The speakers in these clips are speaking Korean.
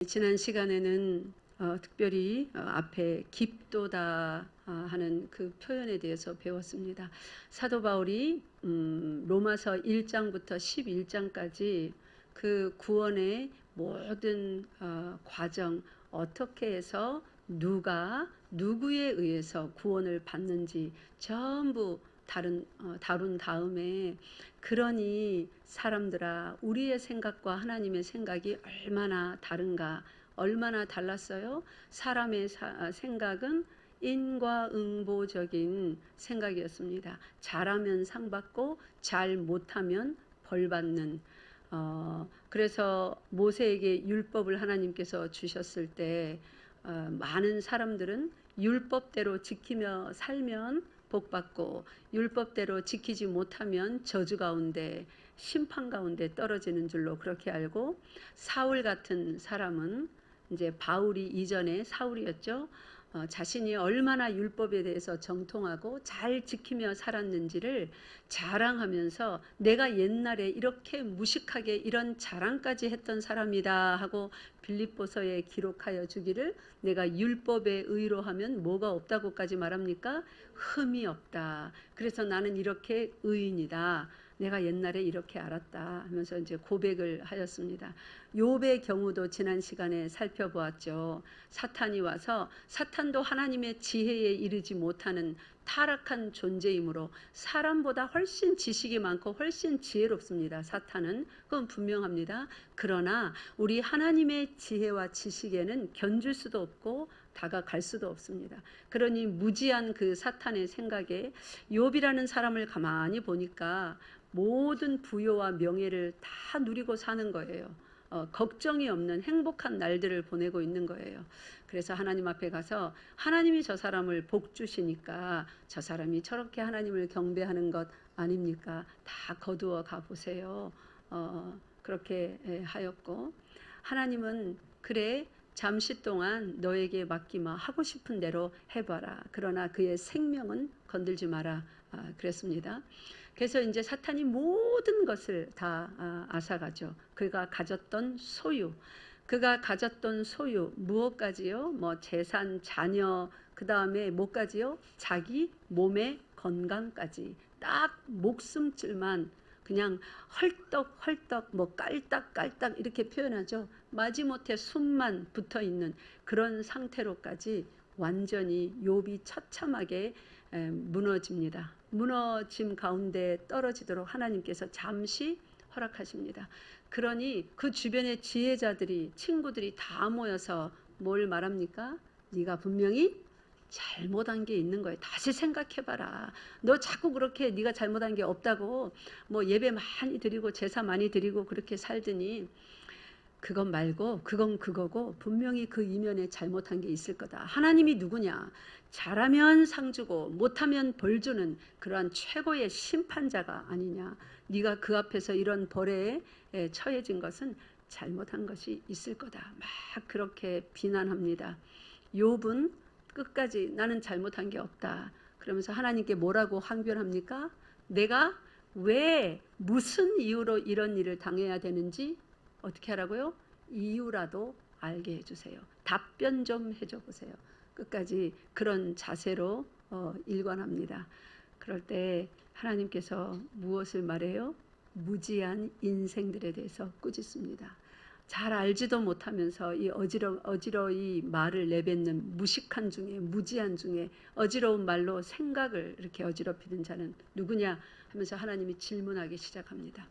지난 시간에는 특별히 앞에 깊도다 하는 그 표현에 대해서 배웠습니다. 사도 바울이 로마서 1장부터 11장까지 그 구원의 모든 과정, 어떻게 해서 누가 누구에 의해서 구원을 받는지 전부 다룬 다음에, 그러니 사람들아, 우리의 생각과 하나님의 생각이 얼마나 다른가, 얼마나 달랐어요? 사람의 생각은 인과응보적인 생각이었습니다. 잘하면 상 받고 잘 못하면 벌 받는. 그래서 모세에게 율법을 하나님께서 주셨을 때 많은 사람들은 율법대로 지키며 살면 복 받고, 율법대로 지키지 못하면 저주 가운데, 심판 가운데 떨어지는 줄로 그렇게 알고, 사울 같은 사람은, 이제 바울이 이전에 사울이었죠. 자신이 얼마나 율법에 대해서 정통하고 잘 지키며 살았는지를 자랑하면서 내가 옛날에 이렇게 무식하게 이런 자랑까지 했던 사람이다 하고 빌립보서에 기록하여 주기를, 내가 율법에 의로하면 뭐가 없다고까지 말합니까? 흠이 없다. 그래서 나는 이렇게 의인이다. 내가 옛날에 이렇게 알았다 하면서 이제 고백을 하였습니다. 욥의 경우도 지난 시간에 살펴보았죠. 사탄이 와서, 사탄도 하나님의 지혜에 이르지 못하는 타락한 존재이므로 사람보다 훨씬 지식이 많고 훨씬 지혜롭습니다. 사탄은, 그건 분명합니다. 그러나 우리 하나님의 지혜와 지식에는 견줄 수도 없고 다가갈 수도 없습니다. 그러니 무지한 그 사탄의 생각에 욥이라는 사람을 가만히 보니까 모든 부요와 명예를 다 누리고 사는 거예요. 걱정이 없는 행복한 날들을 보내고 있는 거예요. 그래서 하나님 앞에 가서, 하나님이 저 사람을 복 주시니까 저 사람이 저렇게 하나님을 경배하는 것 아닙니까? 다 거두어 가보세요. 그렇게 하였고, 하나님은 그래 잠시 동안 너에게 맡기마, 하고 싶은 대로 해봐라. 그러나 그의 생명은 건들지 마라. 그랬습니다. 그래서 이제 사탄이 모든 것을 다 앗아가죠. 그가 가졌던 소유, 무엇까지요? 뭐 재산, 자녀, 그 다음에 뭐까지요? 자기 몸의 건강까지, 딱 목숨줄만 그냥 헐떡헐떡, 뭐 깔딱깔딱 이렇게 표현하죠. 마지못해 숨만 붙어 있는 그런 상태로까지 완전히 욥이 처참하게 무너집니다. 무너짐 가운데 떨어지도록 하나님께서 잠시 허락하십니다. 그러니 그 주변의 지혜자들이, 친구들이 다 모여서 뭘 말합니까? 네가 분명히 잘못한 게 있는 거예요. 다시 생각해봐라. 너 자꾸 그렇게 네가 잘못한 게 없다고 뭐 예배 많이 드리고 제사 많이 드리고 그렇게 살더니, 그건 말고 그건 그거고 분명히 그 이면에 잘못한 게 있을 거다. 하나님이 누구냐? 잘하면 상 주고 못하면 벌 주는 그러한 최고의 심판자가 아니냐. 네가 그 앞에서 이런 벌에 처해진 것은 잘못한 것이 있을 거다. 막 그렇게 비난합니다. 욥은 끝까지 나는 잘못한 게 없다. 그러면서 하나님께 뭐라고 항변합니까? 내가 왜 무슨 이유로 이런 일을 당해야 되는지 어떻게 하라고요? 이유라도 알게 해주세요. 답변 좀 해줘 보세요. 끝까지 그런 자세로 일관합니다. 그럴 때 하나님께서 무엇을 말해요? 무지한 인생들에 대해서 꾸짖습니다. 잘 알지도 못하면서 이 어지러이 말을 내뱉는 무식한 중에, 무지한 중에 어지러운 말로 생각을 이렇게 어지럽히는 자는 누구냐 하면서 하나님이 질문하기 시작합니다.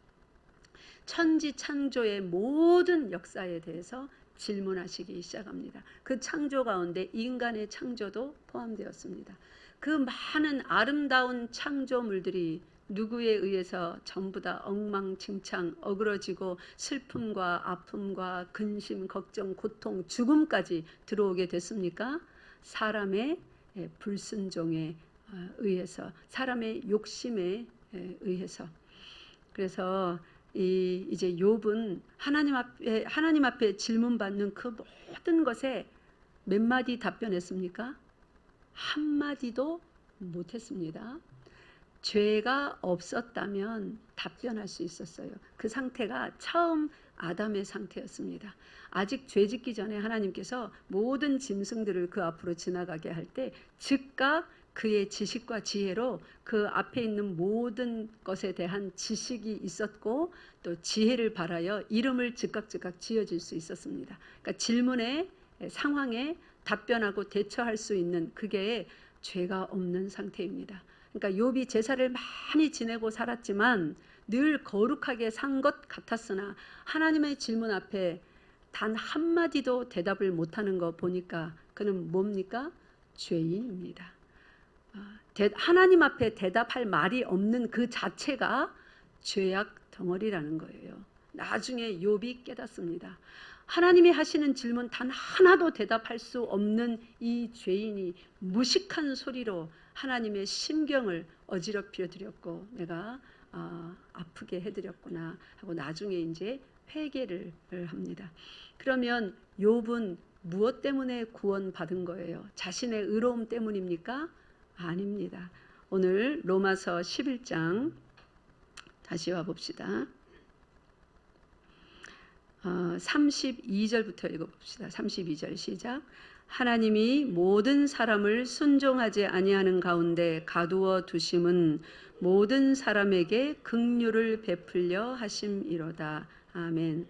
천지 창조의 모든 역사에 대해서 질문하시기 시작합니다. 그 창조 가운데 인간의 창조도 포함되었습니다. 그 많은 아름다운 창조물들이 누구에 의해서 전부 다 엉망진창, 어그러지고 슬픔과 아픔과 근심, 걱정, 고통, 죽음까지 들어오게 됐습니까? 사람의 불순종에 의해서, 사람의 욕심에 의해서. 그래서 이제 욥은 하나님 앞에 질문받는 그 모든 것에 몇 마디 답변했습니까? 한 마디도 못했습니다. 죄가 없었다면 답변할 수 있었어요. 그 상태가 처음 아담의 상태였습니다. 아직 죄 짓기 전에 하나님께서 모든 짐승들을 그 앞으로 지나가게 할 때 즉각 그의 지식과 지혜로 그 앞에 있는 모든 것에 대한 지식이 있었고 또 지혜를 발하여 이름을 즉각 지어질 수 있었습니다. 그러니까 질문에 상황에 답변하고 대처할 수 있는 그게 죄가 없는 상태입니다. 그러니까 욥이 제사를 많이 지내고 살았지만 늘 거룩하게 산 것 같았으나 하나님의 질문 앞에 단 한마디도 대답을 못하는 거 보니까 그는 뭡니까? 죄인입니다. 하나님 앞에 대답할 말이 없는 그 자체가 죄악 덩어리라는 거예요. 나중에 욥이 깨닫습니다. 하나님이 하시는 질문 단 하나도 대답할 수 없는 이 죄인이 무식한 소리로 하나님의 심경을 어지럽혀 드렸고 내가 아프게 해드렸구나 하고 나중에 이제 회개를 합니다. 그러면 욥은 무엇 때문에 구원받은 거예요? 자신의 의로움 때문입니까? 아닙니다. 오늘 로마서 11장 다시 와봅시다. 32절부터 읽어봅시다. 32절 시작. 하나님이 모든 사람을 순종하지 아니하는 가운데 가두어 두심은 모든 사람에게 긍휼을 베풀려 하심이로다. 아멘.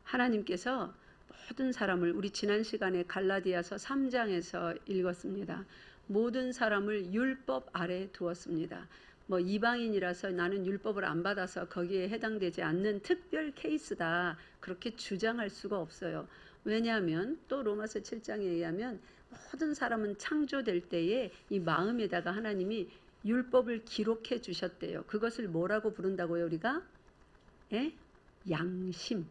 하나님께서 모든 사람을 우리 지난 시간에 갈라디아서 3장에서 읽었습니다. 모든 사람을 율법 아래 두었습니다. 이방인이라서 나는 율법을 안 받아서 거기에 해당되지 않는 특별 케이스다. 그렇게 주장할 수가 없어요. 왜냐하면 또 로마서 7장에 의하면 모든 사람은 창조될 때에 이 마음에다가 하나님이 율법을 기록해 주셨대요. 그것을 뭐라고 부른다고요, 우리가? 양심.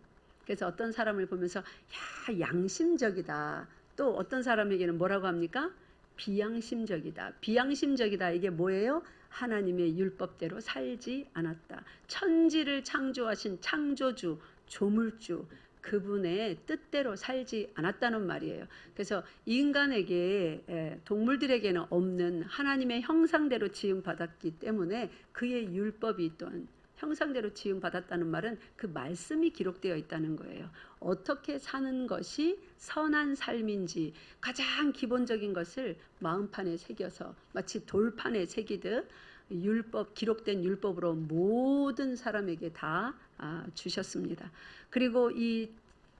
그래서 어떤 사람을 보면서 야, 양심적이다. 또 어떤 사람에게는 뭐라고 합니까? 비양심적이다. 비양심적이다. 이게 뭐예요? 하나님의 율법대로 살지 않았다. 천지를 창조하신 창조주, 조물주, 그분의 뜻대로 살지 않았다는 말이에요. 그래서 인간에게, 동물들에게는 없는 하나님의 형상대로 지음받았기 때문에 그의 율법이 또한 형상대로 지음받았다는 말은 그 말씀이 기록되어 있다는 거예요. 어떻게 사는 것이 선한 삶인지 가장 기본적인 것을 마음판에 새겨서 마치 돌판에 새기듯 율법, 기록된 율법으로 모든 사람에게 다 주셨습니다. 그리고 이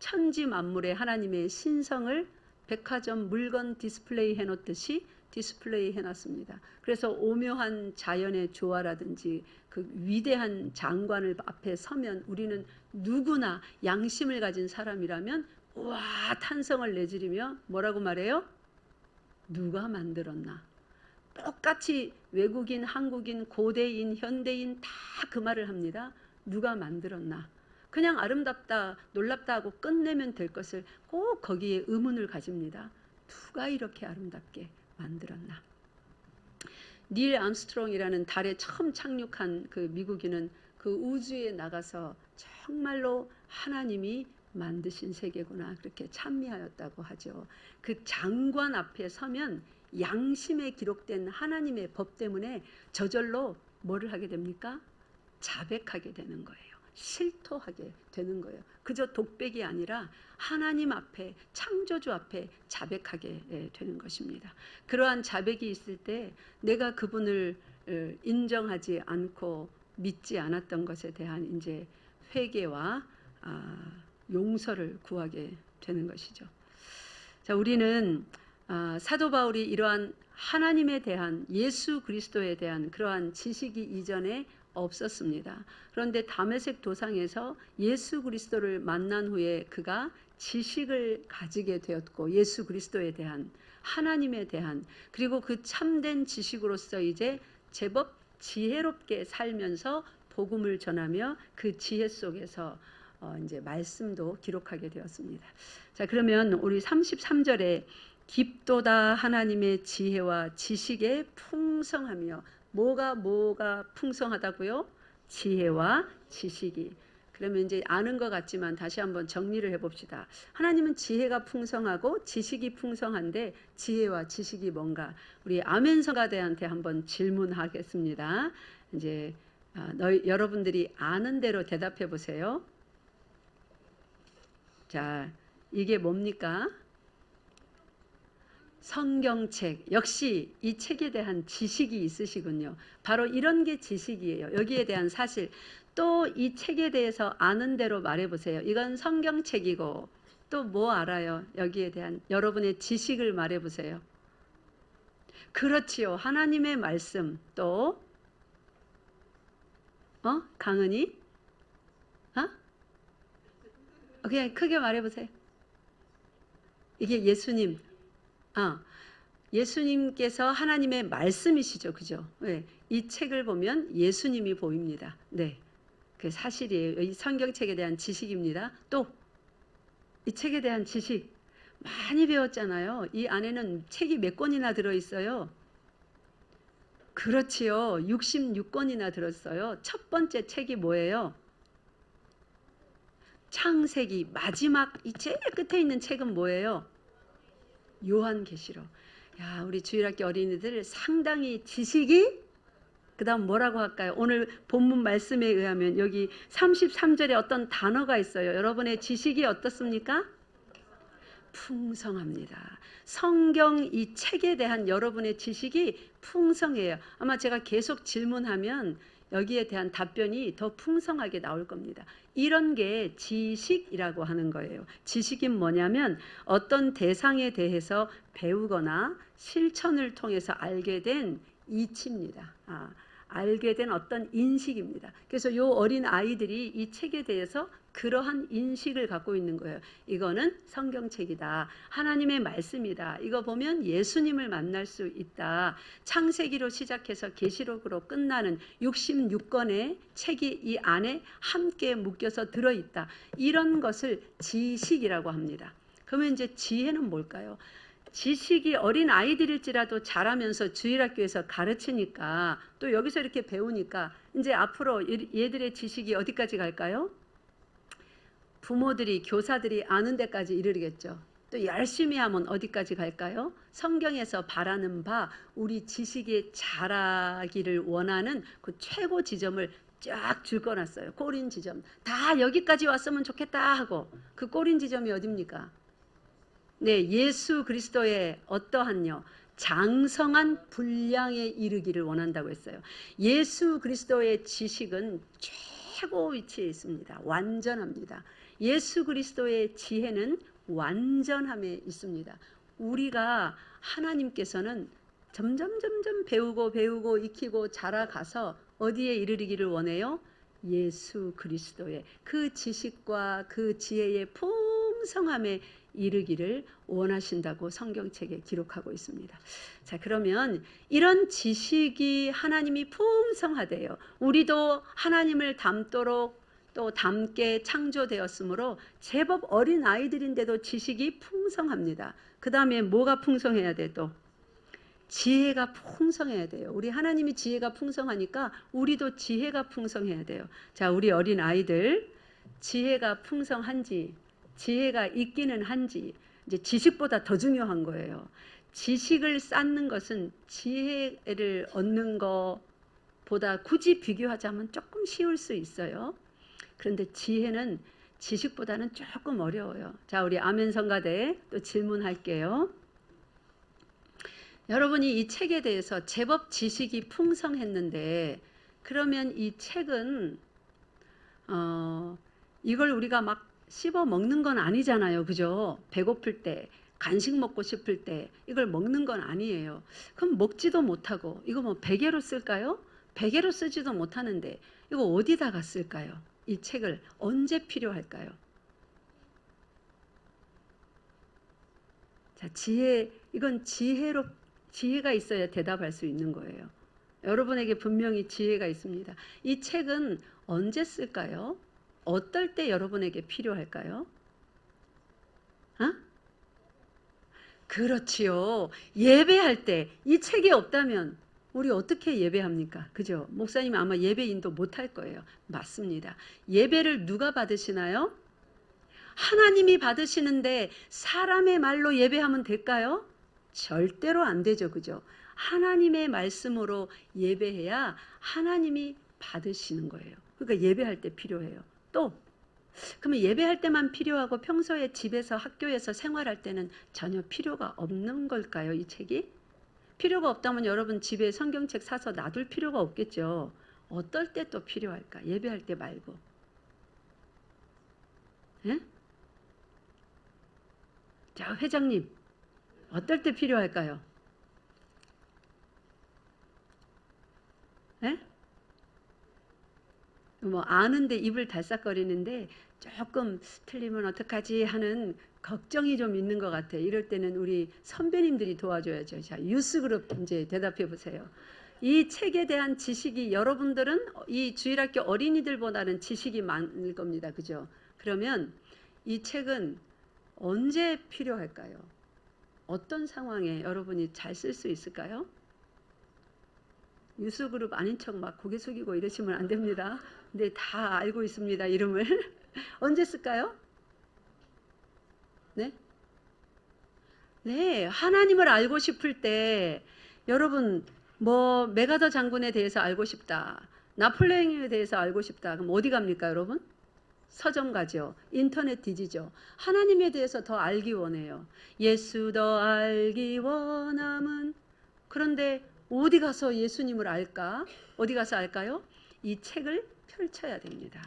천지 만물의 하나님의 신성을 백화점 물건 디스플레이 해놓듯이 디스플레이 해놨습니다. 그래서 오묘한 자연의 조화라든지 그 위대한 장관을 앞에 서면 우리는 누구나 양심을 가진 사람이라면 와 탄성을 내지르며 뭐라고 말해요? 누가 만들었나? 똑같이 외국인, 한국인, 고대인, 현대인 다 그 말을 합니다. 누가 만들었나? 그냥 아름답다, 놀랍다 하고 끝내면 될 것을 꼭 거기에 의문을 가집니다. 누가 이렇게 아름답게 만들었나? 닐 암스트롱이라는 달에 처음 착륙한 그 미국인은 그 우주에 나가서 정말로 하나님이 만드신 세계구나 그렇게 찬미하였다고 하죠. 그 장관 앞에 서면 양심에 기록된 하나님의 법 때문에 저절로 뭐를 하게 됩니까? 자백하게 되는 거예요. 실토하게 되는 거예요. 그저 독백이 아니라 하나님 앞에, 창조주 앞에 자백하게 되는 것입니다. 그러한 자백이 있을 때 내가 그분을 인정하지 않고 믿지 않았던 것에 대한 이제 회개와 용서를 구하게 되는 것이죠. 자, 우리는 사도 바울이 이러한 하나님에 대한, 예수 그리스도에 대한 그러한 지식이 이전에 없었습니다. 그런데 다메섹 도상에서 예수 그리스도를 만난 후에 그가 지식을 가지게 되었고, 예수 그리스도에 대한, 하나님에 대한, 그리고 그 참된 지식으로서 이제 제법 지혜롭게 살면서 복음을 전하며 그 지혜 속에서 이제 말씀도 기록하게 되었습니다. 자, 그러면 우리 33절에 깊도다 하나님의 지혜와 지식의 풍성하며, 뭐가 풍성하다고요? 지혜와 지식이. 그러면 이제 아는 것 같지만 다시 한번 정리를 해봅시다. 하나님은 지혜가 풍성하고 지식이 풍성한데 지혜와 지식이 뭔가? 우리 아멘 성가대한테 한번 질문하겠습니다. 이제 여러분들이 아는 대로 대답해 보세요. 자, 이게 뭡니까? 성경책. 역시 이 책에 대한 지식이 있으시군요. 바로 이런 게 지식이에요. 여기에 대한 사실. 또 이 책에 대해서 아는 대로 말해보세요. 이건 성경책이고 또 뭐 알아요? 여기에 대한 여러분의 지식을 말해보세요. 그렇지요. 하나님의 말씀. 또 강은이? 그냥 크게 말해보세요. 이게 예수님. 예수님께서 하나님의 말씀이시죠. 그죠? 네. 이 책을 보면 예수님이 보입니다. 네. 그 사실이에요. 이 성경책에 대한 지식입니다. 또 이 책에 대한 지식 많이 배웠잖아요. 이 안에는 책이 몇 권이나 들어있어요? 그렇지요. 66권이나 들었어요. 첫 번째 책이 뭐예요? 창세기. 마지막 이 제일 끝에 있는 책은 뭐예요? 요한계시록. 야, 우리 주일학교 어린이들 상당히 지식이 그 다음 뭐라고 할까요? 오늘 본문 말씀에 의하면 여기 33절에 어떤 단어가 있어요. 여러분의 지식이 어떻습니까? 풍성합니다. 성경 이 책에 대한 여러분의 지식이 풍성해요. 아마 제가 계속 질문하면 여기에 대한 답변이 더 풍성하게 나올 겁니다. 이런 게 지식이라고 하는 거예요. 지식이 뭐냐면 어떤 대상에 대해서 배우거나 실천을 통해서 알게 된 이치입니다. 알게 된 어떤 인식입니다. 그래서 요 어린 아이들이 이 책에 대해서 그러한 인식을 갖고 있는 거예요. 이거는 성경책이다. 하나님의 말씀이다. 이거 보면 예수님을 만날 수 있다. 창세기로 시작해서 계시록으로 끝나는 66권의 책이 이 안에 함께 묶여서 들어있다. 이런 것을 지식이라고 합니다. 그러면 이제 지혜는 뭘까요? 지식이 어린 아이들일지라도 자라면서 주일학교에서 가르치니까 또 여기서 이렇게 배우니까 이제 앞으로 얘들의 지식이 어디까지 갈까요? 부모들이 교사들이 아는 데까지 이르겠죠. 또 열심히 하면 어디까지 갈까요? 성경에서 바라는 바 우리 지식이 자라기를 원하는 그 최고 지점을 쫙 줄거놨어요. 꼬린 지점. 다 여기까지 왔으면 좋겠다 하고 그 꼬린 지점이 어딥니까? 네, 예수 그리스도의 어떠한요? 장성한 분량에 이르기를 원한다고 했어요. 예수 그리스도의 지식은 최고 위치에 있습니다. 완전합니다. 예수 그리스도의 지혜는 완전함에 있습니다. 우리가 하나님께서는 점점 배우고 익히고 자라가서 어디에 이르기를 원해요? 예수 그리스도의 그 지식과 그 지혜의 풍성함에 이르기를 원하신다고 성경책에 기록하고 있습니다. 자, 그러면 이런 지식이 하나님이 풍성하대요. 우리도 하나님을 닮도록 또 닮게 창조되었으므로 제법 어린 아이들인데도 지식이 풍성합니다. 그 다음에 뭐가 풍성해야 돼? 또 지혜가 풍성해야 돼요. 우리 하나님이 지혜가 풍성하니까 우리도 지혜가 풍성해야 돼요. 자, 우리 어린 아이들 지혜가 풍성한지 지혜가 있기는 한지 이제 지식보다 더 중요한 거예요. 지식을 쌓는 것은 지혜를 얻는 것보다 굳이 비교하자면 조금 쉬울 수 있어요. 그런데 지혜는 지식보다는 조금 어려워요. 자, 우리 아멘 성가대 또 질문할게요. 여러분이 이 책에 대해서 제법 지식이 풍성했는데 그러면 이 책은 이걸 우리가 막 씹어 먹는 건 아니잖아요. 그죠? 배고플 때 간식 먹고 싶을 때 이걸 먹는 건 아니에요. 그럼 먹지도 못하고 이거 뭐 베개로 쓸까요? 베개로 쓰지도 못하는데 이거 어디다가 쓸까요? 이 책을 언제 필요할까요? 자, 이건 지혜가 있어야 대답할 수 있는 거예요. 여러분에게 분명히 지혜가 있습니다. 이 책은 언제 쓸까요? 어떨 때 여러분에게 필요할까요? 그렇지요. 예배할 때 이 책이 없다면 우리 어떻게 예배합니까? 그죠? 목사님 아마 예배 인도 못할 거예요. 맞습니다. 예배를 누가 받으시나요? 하나님이 받으시는데 사람의 말로 예배하면 될까요? 절대로 안 되죠. 그죠? 하나님의 말씀으로 예배해야 하나님이 받으시는 거예요. 그러니까 예배할 때 필요해요. 또 그러면 예배할 때만 필요하고 평소에 집에서 학교에서 생활할 때는 전혀 필요가 없는 걸까요? 이 책이? 필요가 없다면 여러분 집에 성경책 사서 놔둘 필요가 없겠죠. 어떨 때 또 필요할까? 예배할 때 말고. 예? 자, 회장님. 어떨 때 필요할까요? 예? 뭐 아는데 입을 달싹거리는데 조금 틀리면 어떡하지 하는 걱정이 좀 있는 것 같아요. 이럴 때는 우리 선배님들이 도와줘야죠. 자, 유스그룹 이제 대답해 보세요. 이 책에 대한 지식이 여러분들은 이 주일학교 어린이들보다는 지식이 많을 겁니다. 그죠? 그러면 이 책은 언제 필요할까요? 어떤 상황에 여러분이 잘 쓸 수 있을까요? 유스그룹 아닌 척 막 고개 숙이고 이러시면 안 됩니다. 근데 다 알고 있습니다. 이름을. 언제 쓸까요? 네? 네, 하나님을 알고 싶을 때 여러분 뭐 메가더 장군에 대해서 알고 싶다. 나폴레옹에 대해서 알고 싶다. 그럼 어디 갑니까, 여러분? 서점 가죠. 인터넷 뒤지죠. 하나님에 대해서 더 알기 원해요. 예수 더 알기 원함은. 그런데 어디 가서 예수님을 알까? 어디 가서 알까요? 이 책을 펼쳐야 됩니다.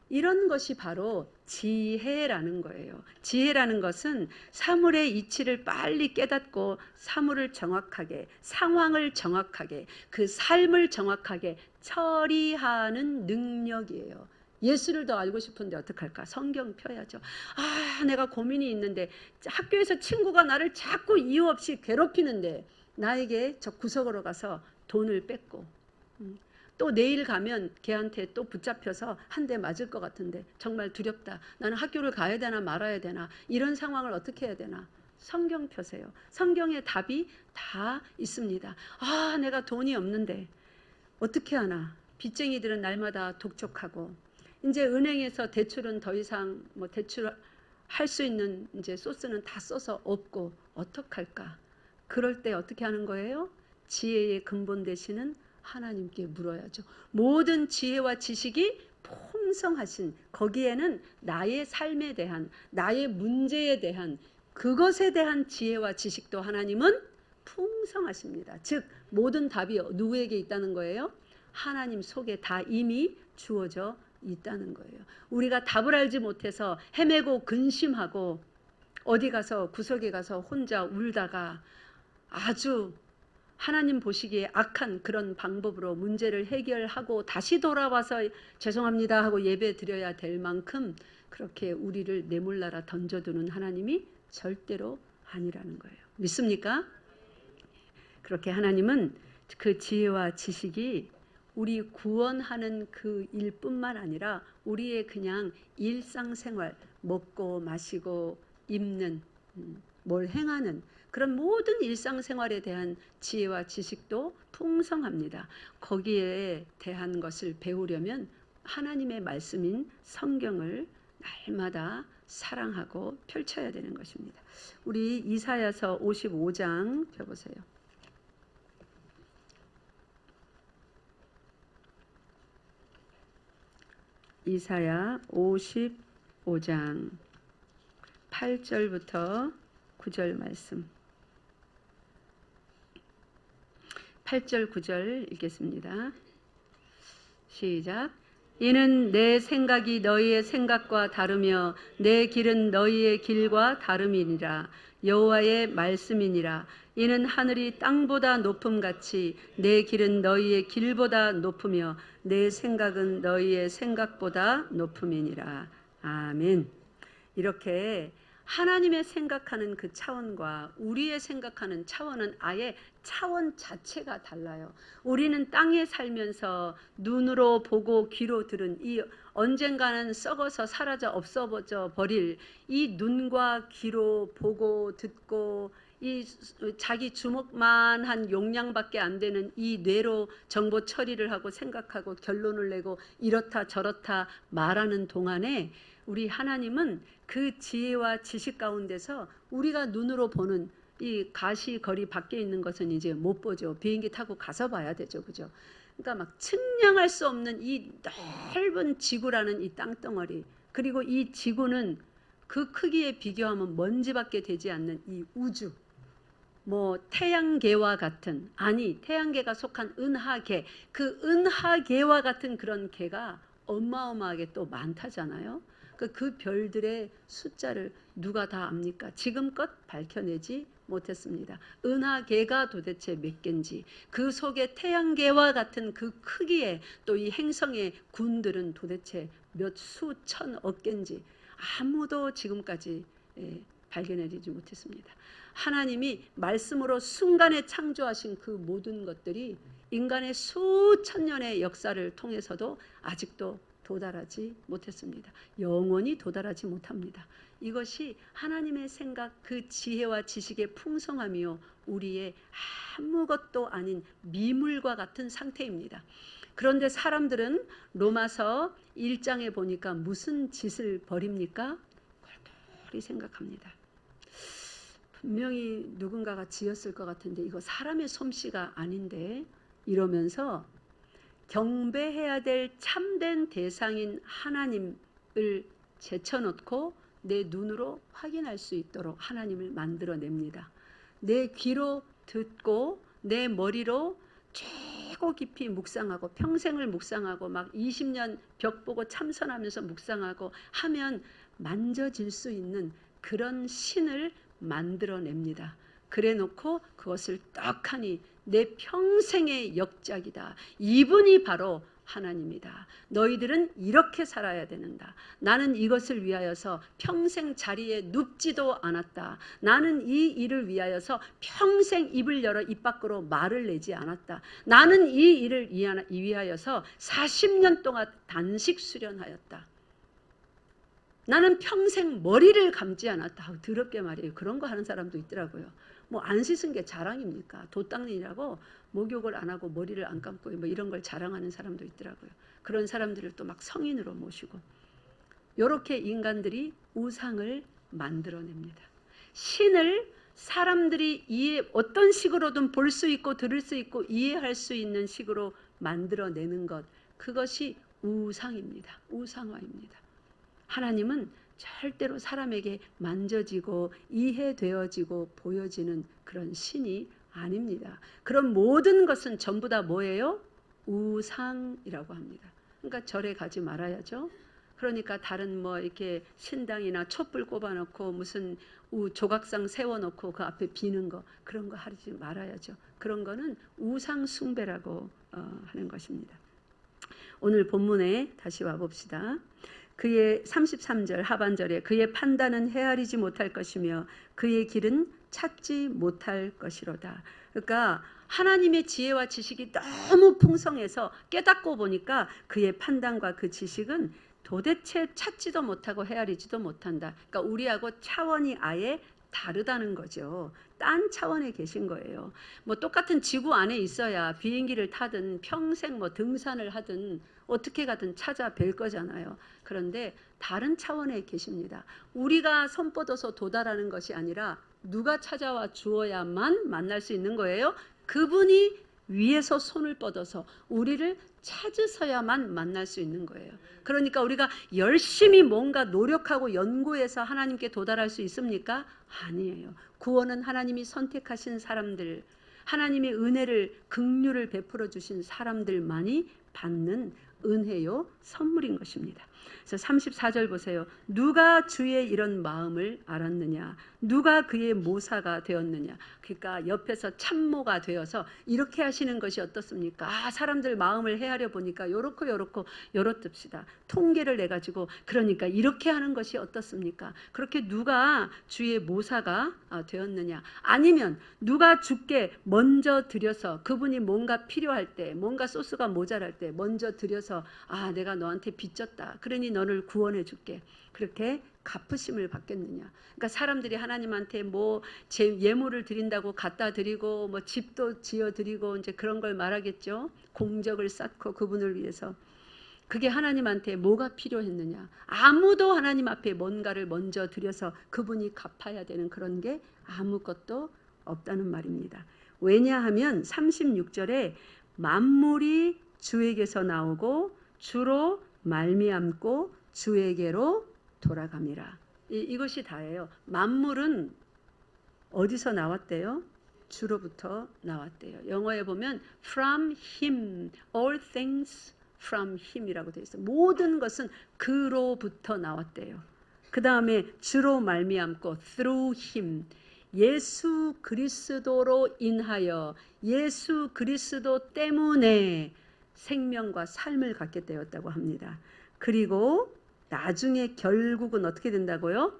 이런 것이 바로 지혜라는 거예요. 지혜라는 것은 사물의 이치를 빨리 깨닫고 사물을 정확하게, 상황을 정확하게, 그 삶을 정확하게 처리하는 능력이에요. 예수를 더 알고 싶은데 어떡할까? 성경 펴야죠. 아, 내가 고민이 있는데 학교에서 친구가 나를 자꾸 이유 없이 괴롭히는데 나에게 저 구석으로 가서 돈을 뺏고 또 내일 가면 걔한테 또 붙잡혀서 한 대 맞을 것 같은데 정말 두렵다. 나는 학교를 가야 되나 말아야 되나. 이런 상황을 어떻게 해야 되나. 성경 펴세요. 성경의 답이 다 있습니다. 아, 내가 돈이 없는데 어떻게 하나. 빚쟁이들은 날마다 독촉하고 이제 은행에서 대출은 더 이상 뭐 대출할 수 있는 이제 소스는 다 써서 없고 어떡할까. 그럴 때 어떻게 하는 거예요? 지혜의 근본 되시는 하나님께 물어야죠. 모든 지혜와 지식이 풍성하신 거기에는 나의 삶에 대한 나의 문제에 대한 그것에 대한 지혜와 지식도 하나님은 풍성하십니다. 즉 모든 답이 누구에게 있다는 거예요? 하나님 속에 다 이미 주어져 있다는 거예요. 우리가 답을 알지 못해서 헤매고 근심하고 어디 가서 구석에 가서 혼자 울다가 아주 하나님 보시기에 악한 그런 방법으로 문제를 해결하고 다시 돌아와서 죄송합니다 하고 예배 드려야 될 만큼 그렇게 우리를 내몰라라 던져두는 하나님이 절대로 아니라는 거예요. 믿습니까? 그렇게 하나님은 그 지혜와 지식이 우리 구원하는 그 일뿐만 아니라 우리의 그냥 일상생활 먹고 마시고 입는 뭘 행하는 그런 모든 일상생활에 대한 지혜와 지식도 풍성합니다. 거기에 대한 것을 배우려면 하나님의 말씀인 성경을 날마다 사랑하고 펼쳐야 되는 것입니다. 우리 이사야서 55장 펴보세요. 이사야 55장 8절부터 9절 말씀. 8절 9절 읽겠습니다. 시작. 이는 내 생각이 너희의 생각과 다르며 내 길은 너희의 길과 다름이니라. 여호와의 말씀이니라. 이는 하늘이 땅보다 높음같이 내 길은 너희의 길보다 높으며 내 생각은 너희의 생각보다 높음이니라. 아멘. 이렇게 하나님의 생각하는 그 차원과 우리의 생각하는 차원은 아예 차원 자체가 달라요. 우리는 땅에 살면서 눈으로 보고 귀로 들은 이 언젠가는 썩어서 사라져 없어져 버릴 이 눈과 귀로 보고 듣고 이 자기 주먹만한 용량밖에 안 되는 이 뇌로 정보 처리를 하고 생각하고 결론을 내고 이렇다 저렇다 말하는 동안에 우리 하나님은 그 지혜와 지식 가운데서 우리가 눈으로 보는 이 가시거리 밖에 있는 것은 이제 못 보죠. 비행기 타고 가서 봐야 되죠. 그죠? 그러니까 막 측량할 수 없는 이 넓은 지구라는 이 땅덩어리 그리고 이 지구는 그 크기에 비교하면 먼지밖에 되지 않는 이 우주, 뭐 태양계와 같은, 아니 태양계가 속한 은하계, 그 은하계와 같은 그런 계가 어마어마하게 또 많다잖아요. 그 별들의 숫자를 누가 다 압니까? 지금껏 밝혀내지 못했습니다. 은하계가 도대체 몇 개인지, 그 속에 태양계와 같은 그 크기의 또 이 행성의 군들은 도대체 몇 수천억 개인지 아무도 지금까지 발견해내지 못했습니다. 하나님이 말씀으로 순간에 창조하신 그 모든 것들이 인간의 수천 년의 역사를 통해서도 아직도 도달하지 못했습니다. 영원히 도달하지 못합니다. 이것이 하나님의 생각, 그 지혜와 지식의 풍성함이요, 우리의 아무것도 아닌 미물과 같은 상태입니다. 그런데 사람들은 로마서 1장에 보니까 무슨 짓을 벌입니까? 골똘히 생각합니다. 분명히 누군가가 지었을 것 같은데 이거 사람의 솜씨가 아닌데, 이러면서 경배해야 될 참된 대상인 하나님을 제쳐놓고 내 눈으로 확인할 수 있도록 하나님을 만들어냅니다. 내 귀로 듣고 내 머리로 최고 깊이 묵상하고 평생을 묵상하고 막 20년 벽 보고 참선하면서 묵상하고 하면 만져질 수 있는 그런 신을 만들어냅니다. 그래 놓고 그것을 떡하니 내 평생의 역작이다. 이분이 바로 하나님이다. 너희들은 이렇게 살아야 되는다. 나는 이것을 위하여서 평생 자리에 눕지도 않았다. 나는 이 일을 위하여서 평생 입을 열어 입 밖으로 말을 내지 않았다. 나는 이 일을 위하여서 40년 동안 단식 수련하였다. 나는 평생 머리를 감지 않았다. 더럽게 말이에요. 그런 거 하는 사람도 있더라고요. 뭐 안 씻은 게 자랑입니까? 도땅이라고 목욕을 안 하고 머리를 안 감고 뭐 이런 걸 자랑하는 사람도 있더라고요. 그런 사람들을 또 막 성인으로 모시고, 이렇게 인간들이 우상을 만들어냅니다. 신을 사람들이 어떤 식으로든 볼 수 있고 들을 수 있고 이해할 수 있는 식으로 만들어내는 것, 그것이 우상입니다. 우상화입니다. 하나님은 절대로 사람에게 만져지고 이해되어지고 보여지는 그런 신이 아닙니다. 그런 모든 것은 전부 다 뭐예요? 우상이라고 합니다. 그러니까 절에 가지 말아야죠. 그러니까 다른 뭐 이렇게 신당이나 촛불 꼽아놓고 무슨 조각상 세워놓고 그 앞에 비는 거, 그런 거 하지 말아야죠. 그런 거는 우상 숭배라고 하는 것입니다. 오늘 본문에 다시 와봅시다. 그의 33절 하반절에 그의 판단은 헤아리지 못할 것이며 그의 길은 찾지 못할 것이로다. 그러니까 하나님의 지혜와 지식이 너무 풍성해서 깨닫고 보니까 그의 판단과 그 지식은 도대체 찾지도 못하고 헤아리지도 못한다. 그러니까 우리하고 차원이 아예 다르다는 거죠. 딴 차원에 계신 거예요. 뭐 똑같은 지구 안에 있어야 비행기를 타든 평생 뭐 등산을 하든 어떻게 가든 찾아뵐 거잖아요. 그런데 다른 차원에 계십니다. 우리가 손 뻗어서 도달하는 것이 아니라 누가 찾아와 주어야만 만날 수 있는 거예요. 그분이 위에서 손을 뻗어서 우리를 찾으셔야만 만날 수 있는 거예요. 그러니까 우리가 열심히 뭔가 노력하고 연구해서 하나님께 도달할 수 있습니까? 아니에요. 구원은 하나님이 선택하신 사람들, 하나님의 은혜를, 긍휼을 베풀어 주신 사람들만이 받는 은혜요, 선물인 것입니다. 그래서 34절 보세요. 누가 주의 이런 마음을 알았느냐? 누가 그의 모사가 되었느냐? 그러니까 옆에서 참모가 되어서 이렇게 하시는 것이 어떻습니까? 사람들 마음을 헤아려 보니까 요렇고 요렇답시다. 통계를 내가지고 그러니까 이렇게 하는 것이 어떻습니까? 그렇게 누가 주의 모사가 되었느냐? 아니면 누가 주께 먼저 드려서 그분이 뭔가 필요할 때, 뭔가 소스가 모자랄 때 먼저 드려서 내가 너한테 빚졌다. 그러니 너를 구원해 줄게. 그렇게 갚으심을 받겠느냐? 그러니까 사람들이 하나님한테 뭐 예물을 드린다고 갖다 드리고 뭐 집도 지어 드리고 이제 그런 걸 말하겠죠. 공적을 쌓고 그분을 위해서. 그게 하나님한테 뭐가 필요했느냐? 아무도 하나님 앞에 뭔가를 먼저 드려서 그분이 갚아야 되는 그런 게 아무것도 없다는 말입니다. 왜냐하면 36절에 만물이 주에게서 나오고 주로 말미암고 주에게로 돌아갑니다. 이것이 다예요. 만물은 어디서 나왔대요? 주로부터 나왔대요. 영어에 보면 from him, all things from him이라고 되어 있어요. 모든 것은 그로부터 나왔대요. 그 다음에 주로 말미암고 through him, 예수 그리스도로 인하여, 예수 그리스도 때문에 생명과 삶을 갖게 되었다고 합니다. 그리고 나중에 결국은 어떻게 된다고요?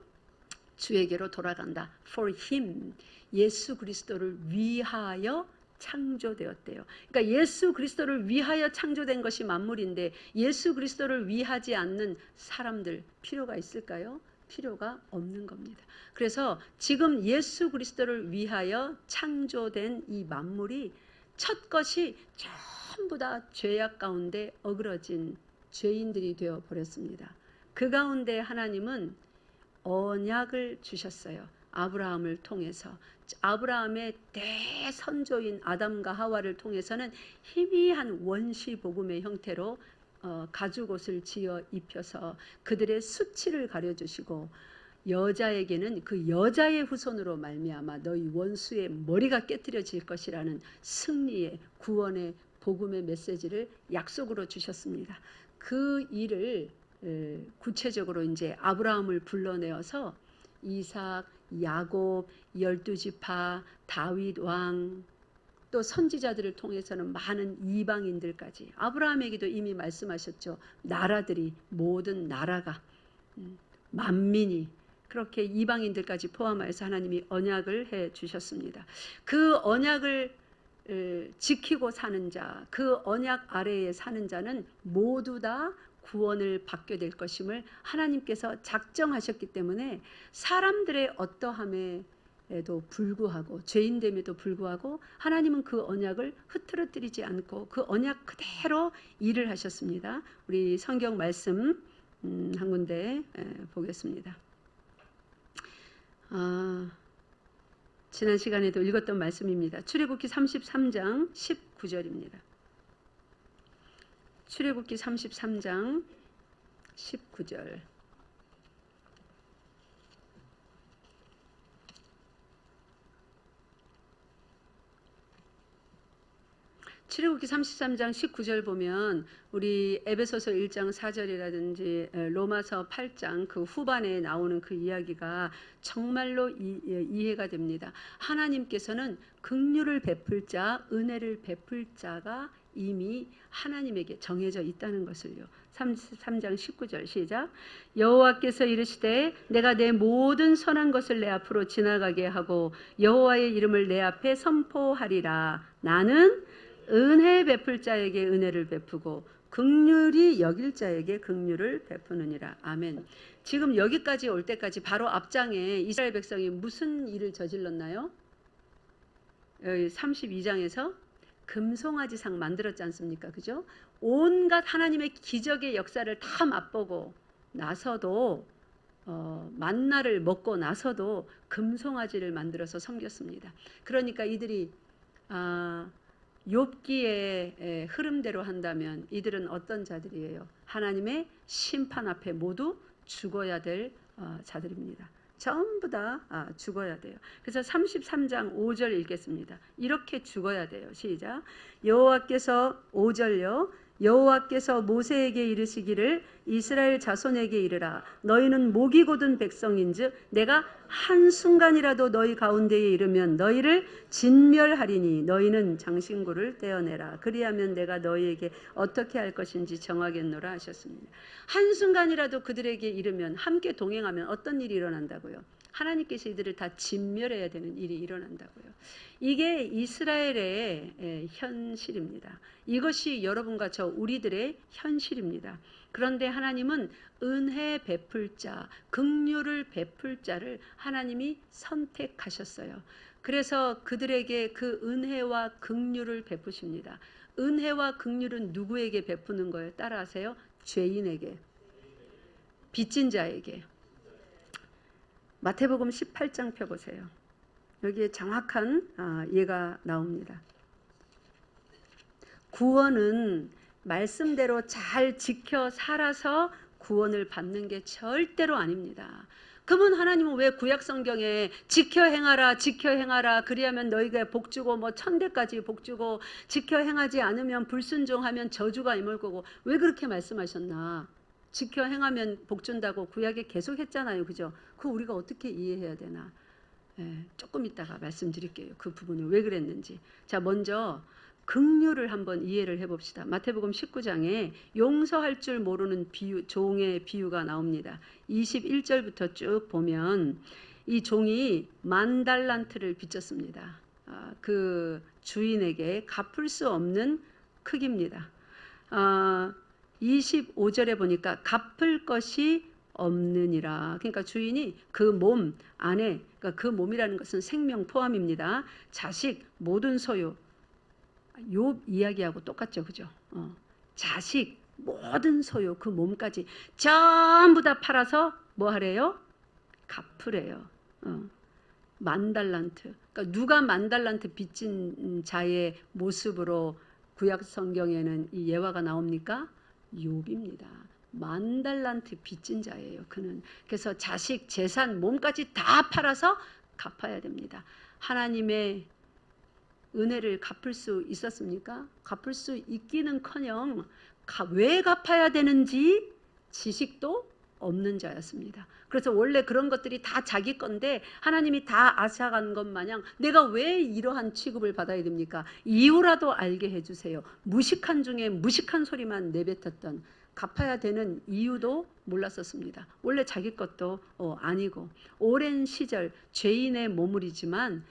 주에게로 돌아간다. For him, 예수 그리스도를 위하여 창조되었대요. 그러니까 예수 그리스도를 위하여 창조된 것이 만물인데 예수 그리스도를 위하지 않는 사람들 필요가 있을까요? 필요가 없는 겁니다. 그래서 지금 예수 그리스도를 위하여 창조된 이 만물이 첫 것이 전부 다 죄악 가운데 어그러진 죄인들이 되어 버렸습니다. 그 가운데 하나님은 언약을 주셨어요. 아브라함을 통해서. 아브라함의 대선조인 아담과 하와를 통해서는 희미한 원시 복음의 형태로 가죽옷을 지어 입혀서 그들의 수치를 가려주시고, 여자에게는 그 여자의 후손으로 말미암아 너희 원수의 머리가 깨트려질 것이라는 승리의 구원의 복음의 메시지를 약속으로 주셨습니다. 그 일을 구체적으로 이제 아브라함을 불러내어서 이삭, 야곱, 12지파, 다윗 왕, 또 선지자들을 통해서는 많은 이방인들까지, 아브라함에게도 이미 말씀하셨죠. 나라들이, 모든 나라가, 만민이, 그렇게 이방인들까지 포함해서 하나님이 언약을 해 주셨습니다. 그 언약을 지키고 사는 자, 그 언약 아래에 사는 자는 모두 다 구원을 받게 될 것임을 하나님께서 작정하셨기 때문에 사람들의 어떠함에도 불구하고, 죄인됨에도 불구하고 하나님은 그 언약을 흐트러뜨리지 않고 그 언약 그대로 일을 하셨습니다. 우리 성경 말씀 한 군데 보겠습니다. 지난 시간에도 읽었던 말씀입니다. 출애굽기 33장 19절입니다. 출애굽기 33장 19절. 출애굽기 33장 19절 보면 우리 에베소서 1장 4절이라든지 로마서 8장 그 후반에 나오는 그 이야기가 정말로 이해가 됩니다. 하나님께서는 긍휼을 베풀 자, 은혜를 베풀 자가 이미 하나님에게 정해져 있다는 것을요. 33장 19절 시작. 여호와께서 이르시되 내가 내 모든 선한 것을 내 앞으로 지나가게 하고 여호와의 이름을 내 앞에 선포하리라. 나는 은혜 베풀 자에게 은혜를 베푸고 긍휼히 여길 자에게 긍휼을 베푸느니라. 아멘. 지금 여기까지 올 때까지 바로 앞장에 이스라엘 백성이 무슨 일을 저질렀나요? 여기 32장에서 금송아지상 만들었지 않습니까? 그죠? 온갖 하나님의 기적의 역사를 다 맛보고 나서도 만나를 먹고 나서도 금송아지를 만들어서 섬겼습니다. 그러니까 이들이 욥기의 흐름대로 한다면 이들은 어떤 자들이에요? 하나님의 심판 앞에 모두 죽어야 될 자들입니다. 전부 다 죽어야 돼요. 그래서 33장 5절 읽겠습니다. 이렇게 죽어야 돼요. 시작. 여호와께서 5절요. 여호와께서 모세에게 이르시기를 이스라엘 자손에게 이르라. 너희는 목이 곧은 백성인즉 내가 한순간이라도 너희 가운데에 이르면 너희를 진멸하리니 너희는 장신구를 떼어내라. 그리하면 내가 너희에게 어떻게 할 것인지 정하겠노라 하셨습니다. 한순간이라도 그들에게 이르면, 함께 동행하면 어떤 일이 일어난다고요? 하나님께서 이들을 다 진멸해야 되는 일이 일어난다고요. 이게 이스라엘의 현실입니다. 이것이 여러분과 저 우리들의 현실입니다. 그런데 하나님은 은혜 베풀 자, 긍휼을 베풀 자를 하나님이 선택하셨어요. 그래서 그들에게 그 은혜와 긍휼을 베푸십니다. 은혜와 긍휼은 누구에게 베푸는 거예요? 따라하세요. 죄인에게, 빚진 자에게. 마태복음 18장 펴보세요. 여기에 정확한 예가 나옵니다. 구원은 말씀대로 잘 지켜 살아서 구원을 받는 게 절대로 아닙니다. 그러면 하나님은 왜 구약 성경에 지켜 행하라 지켜 행하라 그리하면 너희가 복주고 뭐 천대까지 복주고 지켜 행하지 않으면 불순종하면 저주가 임할 거고 왜 그렇게 말씀하셨나? 지켜 행하면 복준다고 구약에 계속 했잖아요. 그죠? 그거 우리가 어떻게 이해해야 되나? 조금 이따가 말씀드릴게요. 그 부분을 왜 그랬는지. 자, 먼저 긍휼을 한번 이해를 해봅시다. 마태복음 19장에 용서할 줄 모르는 비유, 종의 비유가 나옵니다. 21절부터 쭉 보면 이 종이 10,000달란트를 빚졌습니다. 그 주인에게 갚을 수 없는 크기입니다. 25절에 보니까 갚을 것이 없느니라. 그러니까 주인이 그 몸 안에, 그러니까 그 몸이라는 것은 생명 포함입니다. 자식, 모든 소유, 욥 이야기하고 똑같죠, 그죠? 자식, 모든 소유, 그 몸까지 전부 다 팔아서 뭐 하래요? 갚으래요. 10,000달란트. 그러니까 누가 10,000달란트 빚진 자의 모습으로 구약 성경에는 이 예화가 나옵니까? 욥입니다. 10,000달란트 빚진 자예요. 그는. 그래서 자식, 재산, 몸까지 다 팔아서 갚아야 됩니다. 하나님의 은혜를 갚을 수 있었습니까? 갚을 수 있기는커녕 왜 갚아야 되는지 지식도 없는 자였습니다. 그래서 원래 그런 것들이 다 자기 건데 하나님이 다 앗아간 것 마냥 내가 왜 이러한 취급을 받아야 됩니까? 이유라도 알게 해주세요. 무식한 중에 무식한 소리만 내뱉었던, 갚아야 되는 이유도 몰랐었습니다. 원래 자기 것도 아니고 오랜 시절 죄인의 몸물이지만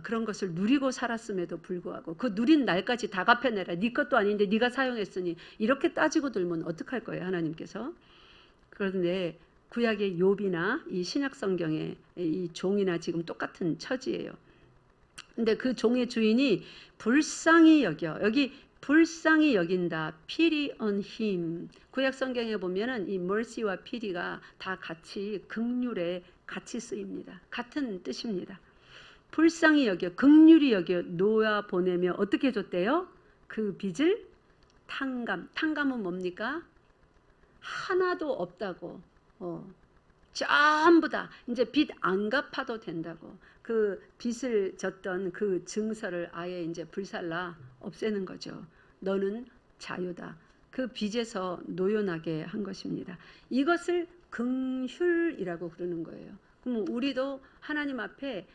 그런 것을 누리고 살았음에도 불구하고 그 누린 날까지 다 갚아내라. 네 것도 아닌데 네가 사용했으니 이렇게 따지고 들면 어떡할 거예요, 하나님께서. 그런데 구약의 욥이나 이 신약 성경의 이 종이나 지금 똑같은 처지예요. 근데 그 종의 주인이 불쌍히 여겨, 여기 불쌍히 여긴다, pity on him. 구약 성경에 보면은 이 mercy와 pity가 다 같이 긍휼에 같이 쓰입니다. 같은 뜻입니다. 불쌍히 여겨, 긍휼히 여겨 놓아 보내며 어떻게 해줬대요? 그 빚을 탕감. 탕감은 뭡니까? 하나도 없다고. 전부 다 이제 빚 안 갚아도 된다고. 그 빚을 졌던 그 증서를 아예 이제 불살라 없애는 거죠. 너는 자유다. 그 빚에서 노연하게 한 것입니다. 이것을 긍휼이라고 그러는 거예요. 그럼 우리도 하나님 앞에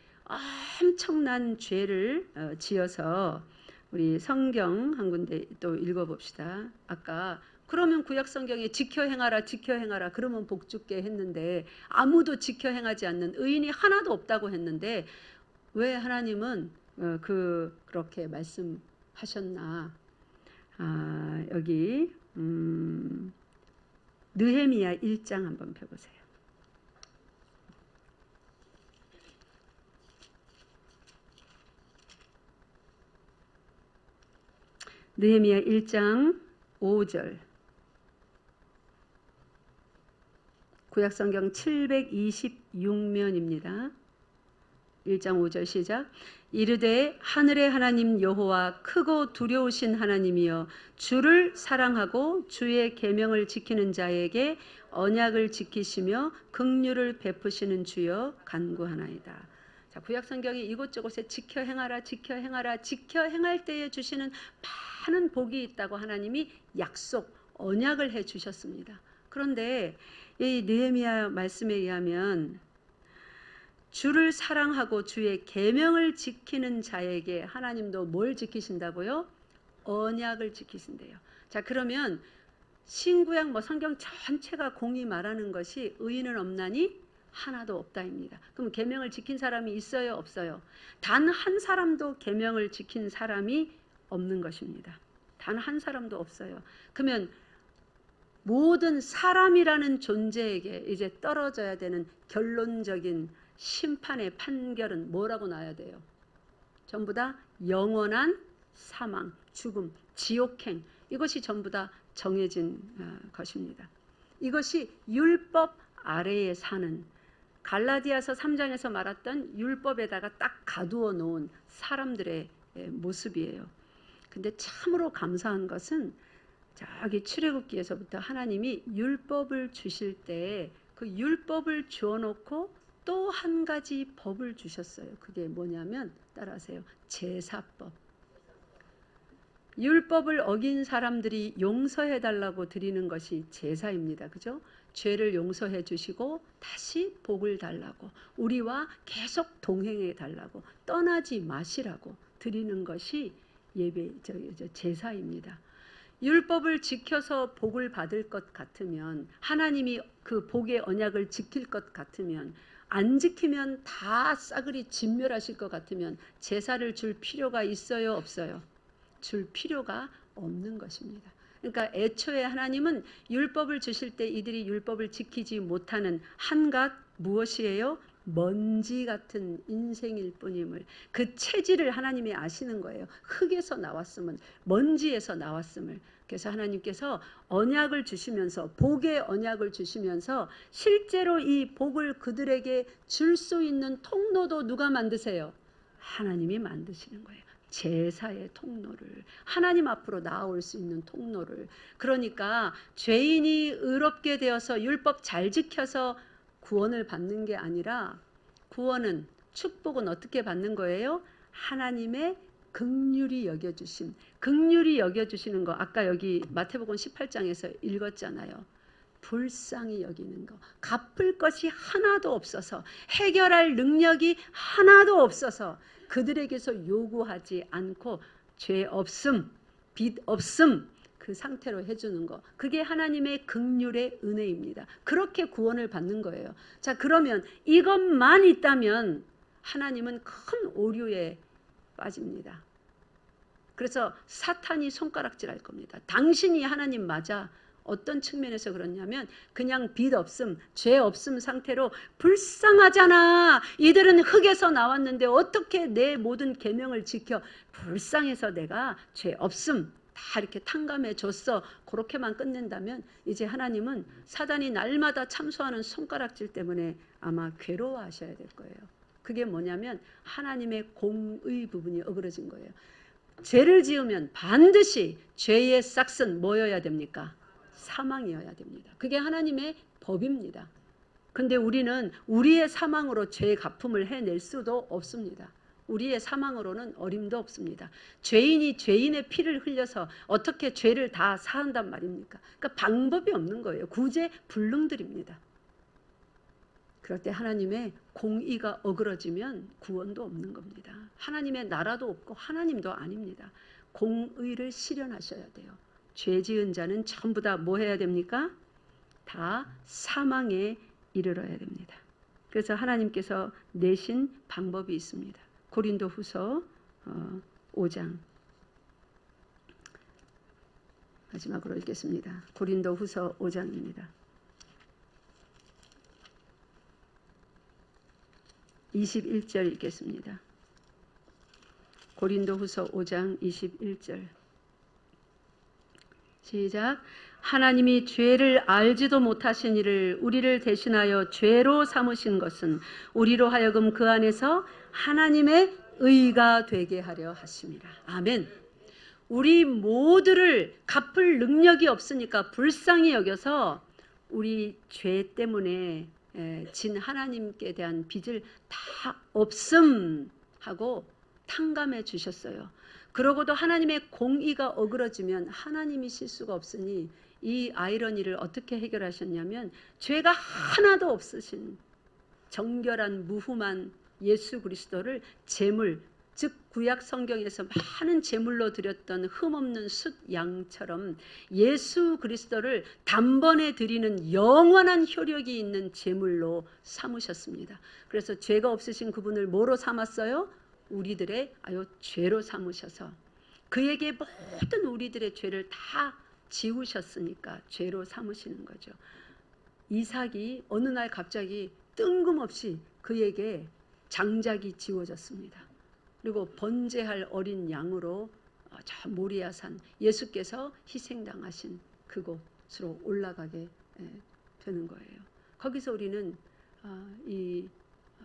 엄청난 죄를 지어서 우리 성경 한 군데 또 읽어봅시다. 아까 그러면 구약 성경에 지켜 행하라 지켜 행하라 그러면 복 주게 했는데 아무도 지켜 행하지 않는 의인이 하나도 없다고 했는데 왜 하나님은 그렇게 말씀하셨나? 여기 느헤미야 1장 한번 펴보세요. 느헤미야 1장 5절. 구약성경 726면입니다. 1장 5절 시작. 이르되 하늘의 하나님 여호와 크고 두려우신 하나님이여 주를 사랑하고 주의 계명을 지키는 자에게 언약을 지키시며 긍휼을 베푸시는 주여 간구하나이다. 자, 구약성경이 이곳저곳에 지켜 행하라 지켜 행하라 지켜 행할 때에 주시는 많은 복이 있다고 하나님이 약속, 언약을 해 주셨습니다. 그런데 이 느헤미야 말씀에 의하면 주를 사랑하고 주의 계명을 지키는 자에게 하나님도 뭘 지키신다고요? 언약을 지키신대요. 자, 그러면 신구약 성경 전체가 공이 말하는 것이 의인은 없나니 하나도 없다입니다. 그럼 계명을 지킨 사람이 있어요, 없어요? 단 한 사람도 계명을 지킨 사람이 없는 것입니다. 단 한 사람도 없어요. 그러면 모든 사람이라는 존재에게 이제 떨어져야 되는 결론적인 심판의 판결은 뭐라고 나야 돼요? 전부 다 영원한 사망, 죽음, 지옥행, 이것이 전부 다 정해진 것입니다. 이것이 율법 아래에 사는, 갈라디아서 3장에서 말했던 율법에다가 딱 가두어 놓은 사람들의 모습이에요. 근데 참으로 감사한 것은 저기 출애굽기에서부터 하나님이 율법을 주실 때 그 율법을 주어놓고 또 한 가지 법을 주셨어요. 그게 뭐냐면 따라하세요. 제사법. 율법을 어긴 사람들이 용서해 달라고 드리는 것이 제사입니다. 그죠? 죄를 용서해 주시고 다시 복을 달라고, 우리와 계속 동행해 달라고, 떠나지 마시라고 드리는 것이 제사입니다. 율법을 지켜서 복을 받을 것 같으면, 하나님이 그 복의 언약을 지킬 것 같으면, 안 지키면 다 싸그리 진멸하실 것 같으면 제사를 줄 필요가 있어요, 없어요? 줄 필요가 없는 것입니다. 그러니까 애초에 하나님은 율법을 주실 때 이들이 율법을 지키지 못하는 한갓 무엇이에요? 먼지 같은 인생일 뿐임을, 그 체질을 하나님이 아시는 거예요. 흙에서 나왔음을, 먼지에서 나왔음을. 그래서 하나님께서 언약을 주시면서, 복의 언약을 주시면서 실제로 이 복을 그들에게 줄 수 있는 통로도 누가 만드세요? 하나님이 만드시는 거예요. 제사의 통로를, 하나님 앞으로 나아올 수 있는 통로를. 그러니까 죄인이 의롭게 되어서 율법 잘 지켜서 구원을 받는 게 아니라, 구원은, 축복은 어떻게 받는 거예요? 하나님의 긍휼히 여겨주심. 긍휼히 여겨주시는 거 아까 여기 마태복음 18장에서 읽었잖아요. 불쌍히 여기는 거, 갚을 것이 하나도 없어서, 해결할 능력이 하나도 없어서 그들에게서 요구하지 않고 죄 없음, 빚 없음, 그 상태로 해주는 거, 그게 하나님의 긍휼의 은혜입니다. 그렇게 구원을 받는 거예요. 자, 그러면 이것만 있다면 하나님은 큰 오류에 빠집니다. 그래서 사탄이 손가락질할 겁니다. 당신이 하나님 맞아. 어떤 측면에서 그렇냐면 그냥 빚 없음, 죄 없음 상태로 불쌍하잖아. 이들은 흙에서 나왔는데 어떻게 내 모든 계명을 지켜. 불쌍해서 내가 죄 없음 다 이렇게 탕감해 줬어. 그렇게만 끝낸다면 이제 하나님은 사단이 날마다 참소하는 손가락질 때문에 아마 괴로워하셔야 될 거예요. 그게 뭐냐면 하나님의 공의 부분이 어그러진 거예요. 죄를 지으면 반드시 죄의 싹은 뭐여야 됩니까? 사망이어야 됩니다. 그게 하나님의 법입니다. 근데 우리는 우리의 사망으로 죄의 갚음을 해낼 수도 없습니다. 우리의 사망으로는 어림도 없습니다. 죄인이 죄인의 피를 흘려서 어떻게 죄를 다 사한단 말입니까? 그러니까 방법이 없는 거예요. 구제불능들입니다. 그럴 때 하나님의 공의가 어그러지면 구원도 없는 겁니다. 하나님의 나라도 없고 하나님도 아닙니다. 공의를 실현하셔야 돼요. 죄 지은 자는 전부 다 뭐 해야 됩니까? 다 사망에 이르러야 됩니다. 그래서 하나님께서 내신 방법이 있습니다. 고린도 후서 5장 마지막으로 읽겠습니다. 고린도 후서 5장입니다. 21절 읽겠습니다. 고린도 후서 5장 21절 시작. 하나님이 죄를 알지도 못하신 이를 우리를 대신하여 죄로 삼으신 것은 우리로 하여금 그 안에서 하나님의 의가 되게 하려 하심이라. 아멘. 우리 모두를 갚을 능력이 없으니까 불쌍히 여겨서 우리 죄 때문에 진 하나님께 대한 빚을 다 없음 하고 탕감해 주셨어요. 그러고도 하나님의 공의가 어그러지면 하나님이실 수가 없으니 이 아이러니를 어떻게 해결하셨냐면 죄가 하나도 없으신 정결한 무흠한 예수 그리스도를 제물, 즉 구약 성경에서 많은 제물로 드렸던 흠없는 숫 양처럼 예수 그리스도를 단번에 드리는 영원한 효력이 있는 제물로 삼으셨습니다. 그래서 죄가 없으신 그분을 뭐로 삼았어요? 우리들의 죄로 삼으셔서 그에게 모든 우리들의 죄를 다 지우셨으니까 죄로 삼으시는 거죠. 이삭이 어느 날 갑자기 뜬금없이 그에게 장작이 지워졌습니다. 그리고 번제할 어린 양으로 저 모리아산 예수께서 희생당하신 그곳으로 올라가게 되는 거예요. 거기서 우리는 이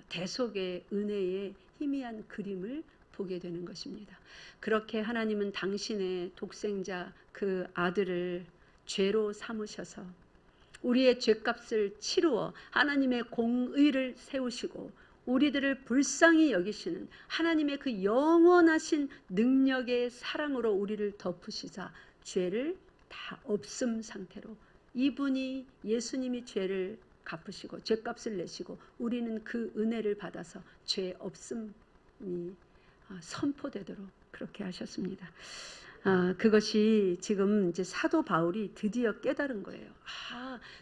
대속의 은혜의 희미한 그림을 보게 되는 것입니다. 그렇게 하나님은 당신의 독생자 그 아들을 죄로 삼으셔서 우리의 죄값을 치루어 하나님의 공의를 세우시고 우리들을 불쌍히 여기시는 하나님의 그 영원하신 능력의 사랑으로 우리를 덮으시사 죄를 다 없음 상태로 이분이 예수님이 죄를 갚으시고 죄값을 내시고 우리는 그 은혜를 받아서 죄 없음이 선포되도록 그렇게 하셨습니다. 그것이 지금 이제 사도 바울이 드디어 깨달은 거예요.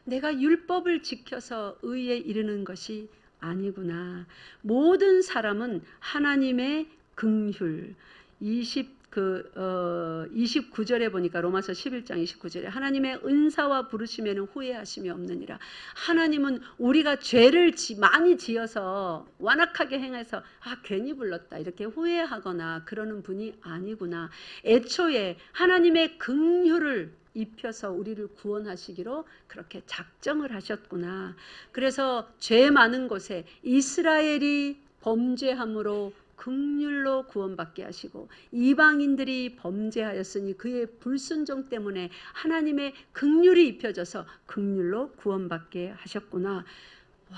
내가 율법을 지켜서 의에 이르는 것이 아니구나. 모든 사람은 하나님의 긍휼 29절에 보니까 로마서 11장 29절에 하나님의 은사와 부르심에는 후회하심이 없느니라. 하나님은 우리가 죄를 많이 지어서 완악하게 행해서 괜히 불렀다 이렇게 후회하거나 그러는 분이 아니구나. 애초에 하나님의 긍휼을 입혀서 우리를 구원하시기로 그렇게 작정을 하셨구나. 그래서 죄 많은 곳에 이스라엘이 범죄함으로 긍휼로 구원받게 하시고 이방인들이 범죄하였으니 그의 불순종 때문에 하나님의 긍휼이 입혀져서 긍휼로 구원받게 하셨구나. 와,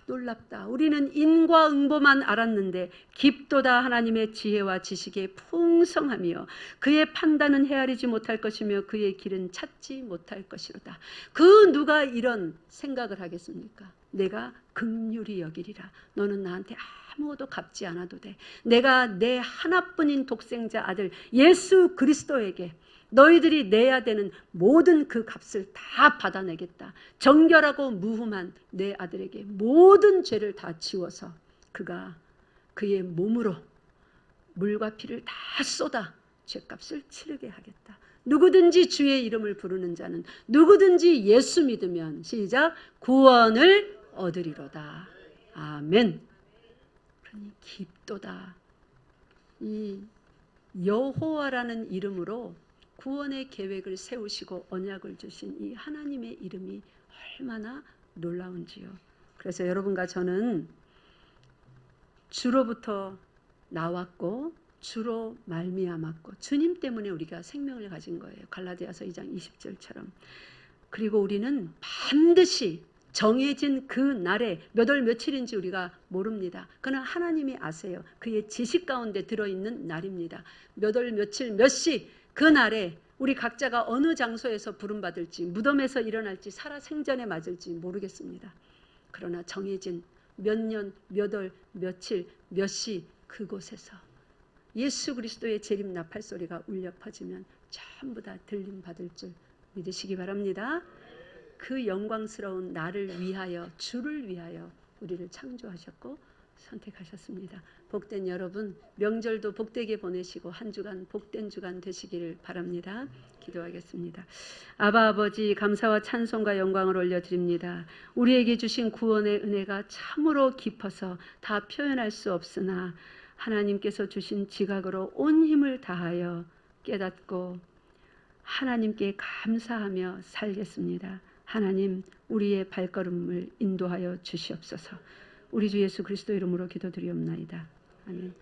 놀랍다. 우리는 인과응보만 알았는데 깊도다 하나님의 지혜와 지식의 풍성함이요 그의 판단은 헤아리지 못할 것이며 그의 길은 찾지 못할 것이로다. 그 누가 이런 생각을 하겠습니까? 내가 긍휼히 여기리라. 너는 나한테 아무것도 갚지 않아도 돼. 내가 내 하나뿐인 독생자 아들 예수 그리스도에게 너희들이 내야 되는 모든 그 값을 다 받아내겠다. 정결하고 무흠한 내 아들에게 모든 죄를 다 지워서 그가 그의 몸으로 물과 피를 다 쏟아 죄값을 치르게 하겠다. 누구든지 주의 이름을 부르는 자는 누구든지 예수 믿으면 시작 구원을 얻으리로다. 아멘. 그러니 깊도다. 이 여호와라는 이름으로 구원의 계획을 세우시고 언약을 주신 이 하나님의 이름이 얼마나 놀라운지요. 그래서 여러분과 저는 주로부터 나왔고 주로 말미암았고 주님 때문에 우리가 생명을 가진 거예요. 갈라디아서 2장 20절처럼. 그리고 우리는 반드시 정해진 그 날에 몇 월 며칠인지 우리가 모릅니다. 그러나 하나님이 아세요. 그의 지식 가운데 들어있는 날입니다. 몇 월 며칠 몇 시 그 날에 우리 각자가 어느 장소에서 부름받을지 무덤에서 일어날지 살아생전에 맞을지 모르겠습니다. 그러나 정해진 몇 년, 몇 월, 며칠, 몇 시 그곳에서 예수 그리스도의 재림 나팔 소리가 울려 퍼지면 전부 다 들림 받을 줄 믿으시기 바랍니다. 그 영광스러운 나를 위하여 주를 위하여 우리를 창조하셨고 선택하셨습니다. 복된 여러분 명절도 복되게 보내시고 한 주간 복된 주간 되시기를 바랍니다. 기도하겠습니다. 아바 아버지 감사와 찬송과 영광을 올려드립니다. 우리에게 주신 구원의 은혜가 참으로 깊어서 다 표현할 수 없으나 하나님께서 주신 지각으로 온 힘을 다하여 깨닫고 하나님께 감사하며 살겠습니다. 하나님 우리의 발걸음을 인도하여 주시옵소서. 우리 주 예수 그리스도 이름으로 기도드리옵나이다. 아멘.